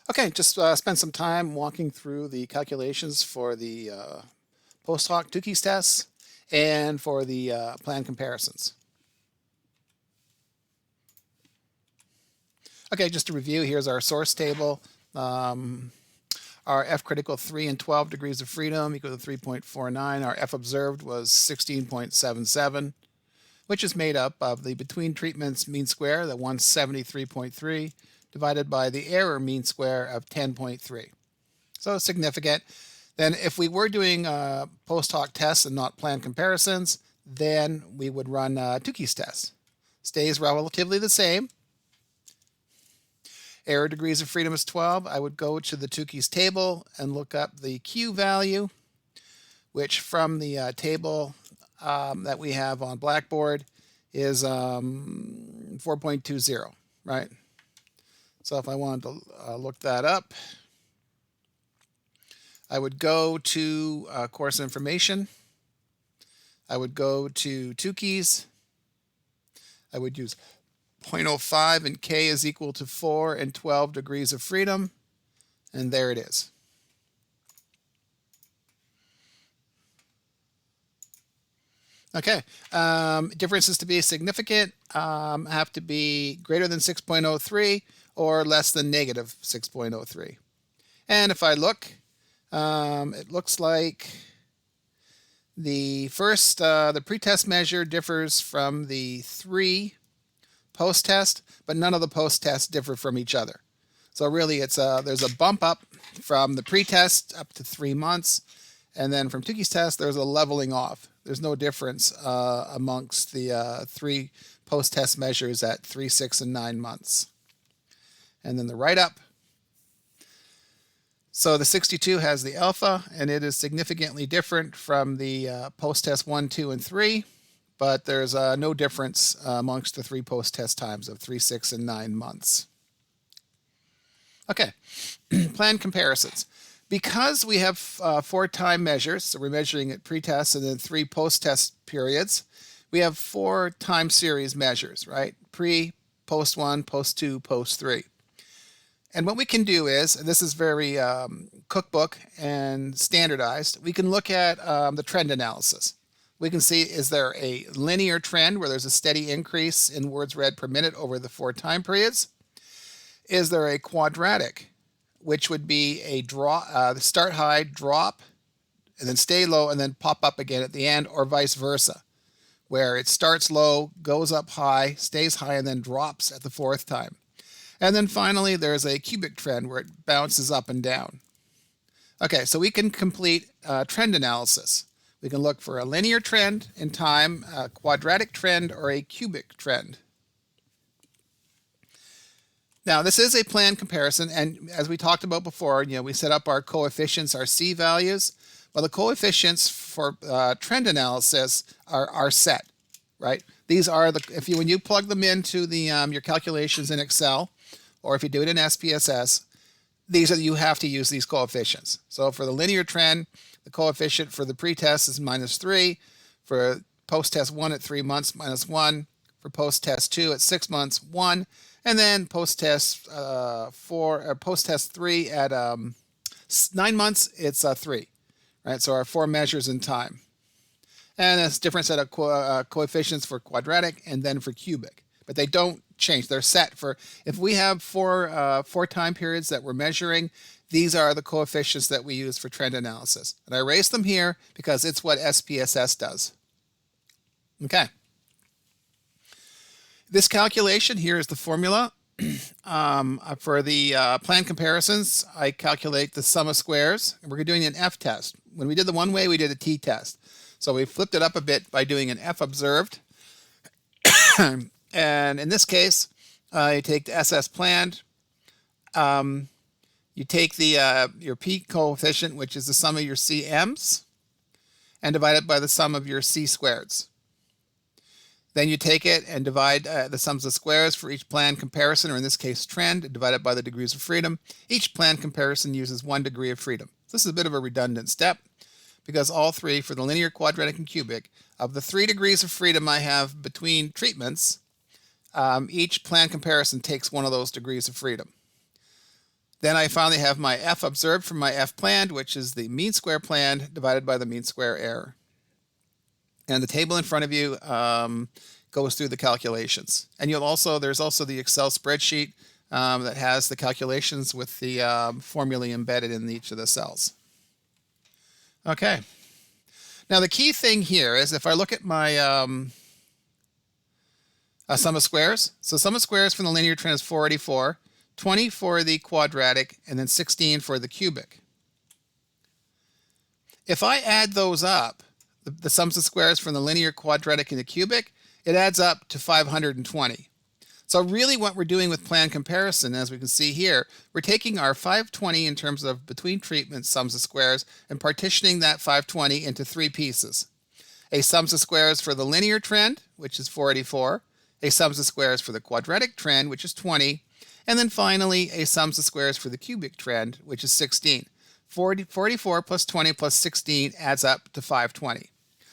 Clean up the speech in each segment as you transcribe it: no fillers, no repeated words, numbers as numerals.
Okay, just spend some time walking through the calculations for the post hoc Tukey's tests and for the plan comparisons. Okay, just to review, here's our source table. Our F critical 3 and 12 degrees of freedom equal to 3.49. Our F observed was 16.77, which is made up of the between treatments mean square, the 173.3, divided by the error mean square of 10.3. So significant. Then if we were doing post hoc tests and not plan comparisons, then we would run Tukey's test. Stays relatively the same. Error degrees of freedom is 12. I would go to the Tukey's table and look up the Q value, which from the table that we have on Blackboard is 4.20, right? So if I wanted to look that up, I would go to course information. I would go to Tukey's. I would use 0.05 and K is equal to 4 and 12 degrees of freedom. And there it is. Okay, differences to be significant have to be greater than 6.03 or less than negative 6.03. And if I look, it looks like the first, the pretest measure differs from the 3 post-test, but none of the post-tests differ from each other. So really it's there's a bump up from the pretest up to 3 months, and then from Tukey's test there's a leveling off. There's no difference amongst the 3 post-test measures at 3, 6, and 9 months. And then the write-up. So the 62 has the alpha, and it is significantly different from the post-test 1, 2, and 3, but there's no difference amongst the 3 post-test times of 3, 6, and 9 months. Okay, plan comparisons. Because we have 4 time measures, so we're measuring at pre-test and then 3 post-test periods, we have 4 time series measures, right? Pre, post 1, post 2, post 3. And what we can do is, and this is very cookbook and standardized, we can look at the trend analysis. We can see, is there a linear trend where there's a steady increase in words read per minute over the 4 time periods? Is there a quadratic, which would be a start high, drop, and then stay low, and then pop up again at the end, or vice versa, where it starts low, goes up high, stays high, and then drops at the 4th time. And then finally, there's a cubic trend where it bounces up and down. Okay, so we can complete trend analysis. We can look for a linear trend in time, a quadratic trend, or a cubic trend. Now, this is a plan comparison, and as we talked about before, we set up our coefficients, our C values. Well, the coefficients for trend analysis are set, right? These are when you plug them into your calculations in Excel, or if you do it in SPSS, you have to use these coefficients. So for the linear trend, the coefficient for the pretest is -3. For post-test 1 at 3 months, -1. For post-test 2 at 6 months, 1. And then post-test 3 at 9 months, it's 3. Right, so our 4 measures in time. And there's a different set of coefficients for quadratic and then for cubic. But they don't change. They're set for, if we have 4 time periods that we're measuring, these are the coefficients that we use for trend analysis. And I erase them here because it's what SPSS does. Okay. This calculation here is the formula. For the plan comparisons, I calculate the sum of squares. And we're doing an F test. When we did the one way, we did a T test. So we flipped it up a bit by doing an F observed. And in this case, you take the SS planned. You take your P coefficient, which is the sum of your CMs, and divide it by the sum of your C squareds. Then you take it and divide the sums of squares for each plan comparison, or in this case trend, and divide it by the degrees of freedom. Each plan comparison uses 1 degree of freedom. This is a bit of a redundant step because all 3, for the linear, quadratic, and cubic, of the 3 degrees of freedom I have between treatments, each plan comparison takes 1 of those degrees of freedom. Then I finally have my F observed from my F planned, which is the mean square planned divided by the mean square error. And the table in front of you goes through the calculations. And there's also the Excel spreadsheet that has the calculations with the formulae embedded in each of the cells. Okay. Now the key thing here is if I look at my sum of squares. So sum of squares from the linear trend is 484, 20 for the quadratic, and then 16 for the cubic. If I add those up, the sums of squares from the linear, quadratic, and the cubic, it adds up to 520. So really what we're doing with plan comparison, as we can see here, we're taking our 520 in terms of between treatments sums of squares and partitioning that 520 into three pieces. A sums of squares for the linear trend, which is 484, a sums of squares for the quadratic trend, which is 20, and then finally a sums of squares for the cubic trend, which is 16. 44 plus 20 plus 16 adds up to 520.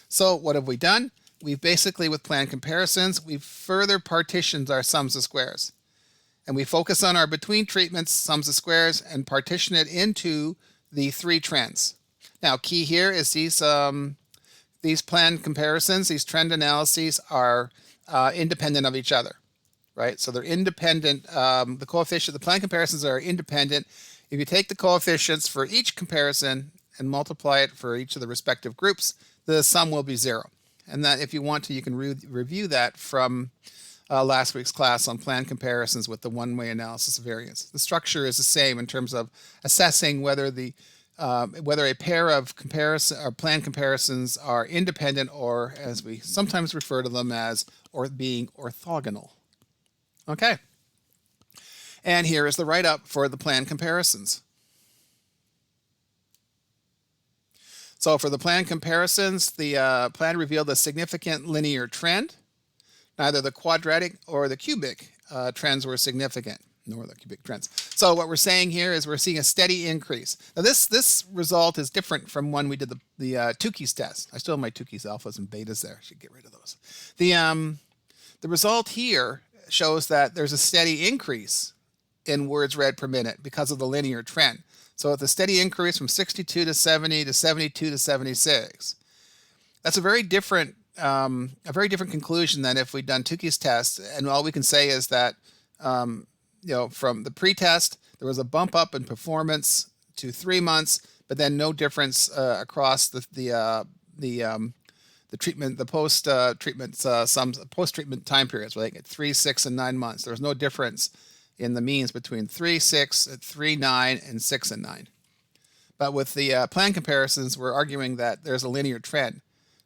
So what have we done? We've basically, with plan comparisons, we've further partitioned our sums of squares. And we focus on our between treatments sums of squares and partition it into the three trends. Now, key here is these plan comparisons, these trend analyses are independent of each other, right? So they're independent. The plan comparisons are independent. If you take the coefficients for each comparison and multiply it for each of the respective groups, the sum will be 0. And that, if you want to, you can review that from last week's class on plan comparisons with the one-way analysis of variance. The structure is the same in terms of assessing whether a pair of plan comparisons are independent, or as we sometimes refer to them as, or being orthogonal. Okay. And here is the write-up for the plan comparisons. So for the plan comparisons, the plan revealed a significant linear trend. Neither the quadratic or the cubic trends were significant, nor the cubic trends. So what we're saying here is we're seeing a steady increase. Now this result is different from when we did the Tukey's test. I still have my Tukey's alphas and betas there. I should get rid of those. The result here shows that there's a steady increase in words read per minute because of the linear trend. So it's a steady increase from 62 to 70 to 72 to 76. That's a very different conclusion than if we'd done Tukey's test. And all we can say is that from the pretest, there was a bump up in performance to 3 months, but then no difference across the treatment, the post-treatment time periods, like at 3, 6, and 9 months. There was no difference in the means between 3, 6, 3, 9, and 6 and 9. But with the plan comparisons, we're arguing that there's a linear trend.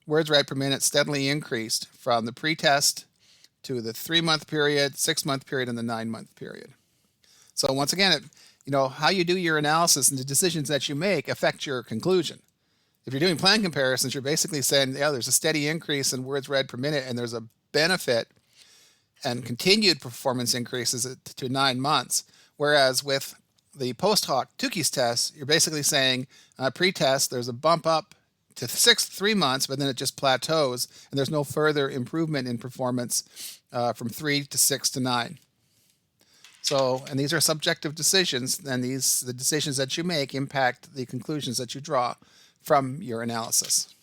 Words read per minute steadily increased from the pretest to the 3-month period, 6-month period, and the 9-month period. So once again, how you do your analysis and the decisions that you make affect your conclusion. If you're doing plan comparisons, you're basically saying, yeah, there's a steady increase in words read per minute, and there's a benefit and continued performance increases to 9 months. Whereas with the post hoc Tukey's test, you're basically saying pre-test, there's a bump up to 3 months, but then it just plateaus, and there's no further improvement in performance from 3 to 6 to 9. So, and these are subjective decisions, and the decisions that you make impact the conclusions that you draw from your analysis.